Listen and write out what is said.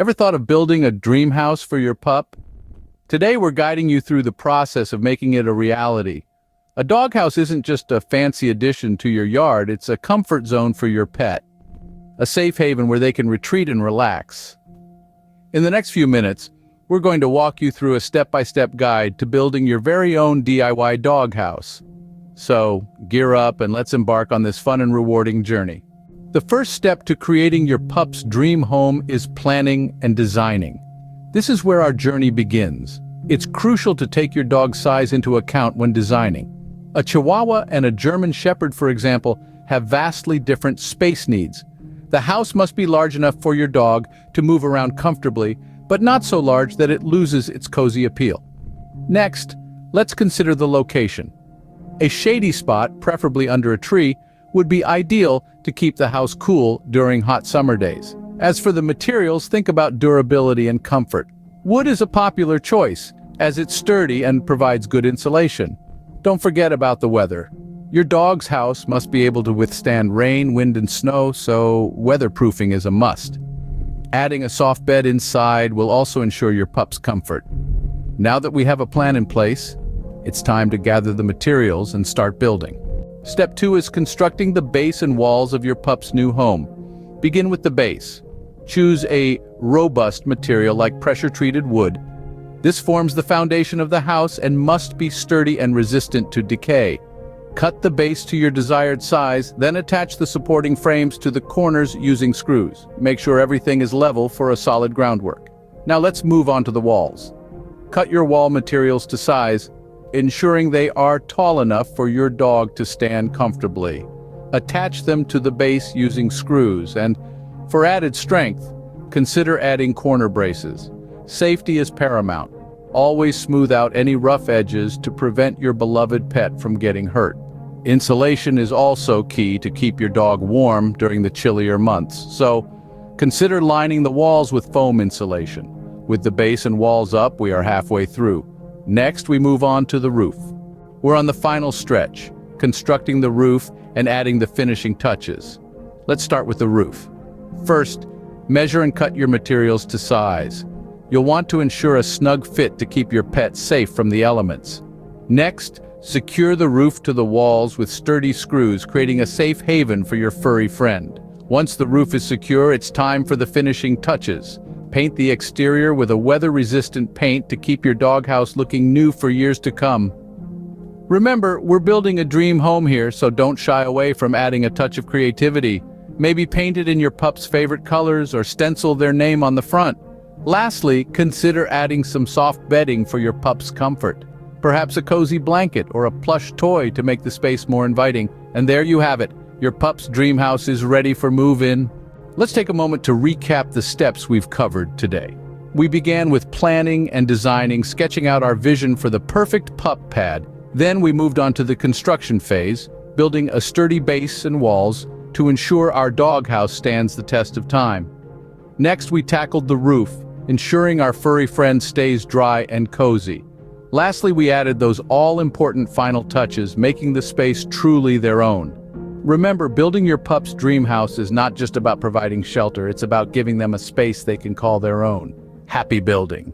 Ever thought of building a dream house for your pup? Today we're guiding you through the process of making it a reality. A doghouse isn't just a fancy addition to your yard, it's a comfort zone for your pet. A safe haven where they can retreat and relax. In the next few minutes, we're going to walk you through a step-by-step guide to building your very own DIY doghouse. So, gear up and let's embark on this fun and rewarding journey. The first step to creating your pup's dream home is planning and designing. This is where our journey begins. It's crucial to take your dog's size into account when designing. A Chihuahua and a German Shepherd, for example, have vastly different space needs. The house must be large enough for your dog to move around comfortably, but not so large that it loses its cozy appeal. Next, let's consider the location. A shady spot, preferably under a tree, would be ideal to keep the house cool during hot summer days. As for the materials, think about durability and comfort. Wood is a popular choice, as it's sturdy and provides good insulation. Don't forget about the weather. Your dog's house must be able to withstand rain, wind, and snow, so weatherproofing is a must. Adding a soft bed inside will also ensure your pup's comfort. Now that we have a plan in place, it's time to gather the materials and start building. Step 2 is constructing the base and walls of your pup's new home. Begin with the base. Choose a robust material like pressure-treated wood. This forms the foundation of the house and must be sturdy and resistant to decay. Cut the base to your desired size, then attach the supporting frames to the corners using screws. Make sure everything is level for a solid groundwork. Now let's move on to the walls. Cut your wall materials to size, ensuring they are tall enough for your dog to stand comfortably. Attach them to the base using screws, and for added strength, consider adding corner braces. Safety is paramount. Always smooth out any rough edges to prevent your beloved pet from getting hurt. Insulation is also key to keep your dog warm during the chillier months, so consider lining the walls with foam insulation. With the base and walls up, we are halfway through. Next, we move on to the roof. We're on the final stretch, constructing the roof and adding the finishing touches. Let's start with the roof. First, measure and cut your materials to size. You'll want to ensure a snug fit to keep your pet safe from the elements. Next, secure the roof to the walls with sturdy screws, creating a safe haven for your furry friend. Once the roof is secure, it's time for the finishing touches. Paint the exterior with a weather-resistant paint to keep your doghouse looking new for years to come. Remember, we're building a dream home here, so don't shy away from adding a touch of creativity. Maybe paint it in your pup's favorite colors or stencil their name on the front. Lastly, consider adding some soft bedding for your pup's comfort. Perhaps a cozy blanket or a plush toy to make the space more inviting. And there you have it. Your pup's dream house is ready for move-in. Let's take a moment to recap the steps we've covered today. We began with planning and designing, sketching out our vision for the perfect pup pad. Then we moved on to the construction phase, building a sturdy base and walls to ensure our doghouse stands the test of time. Next, we tackled the roof, ensuring our furry friend stays dry and cozy. Lastly, we added those all-important final touches, making the space truly their own. Remember, building your pup's dream house is not just about providing shelter, it's about giving them a space they can call their own. Happy building!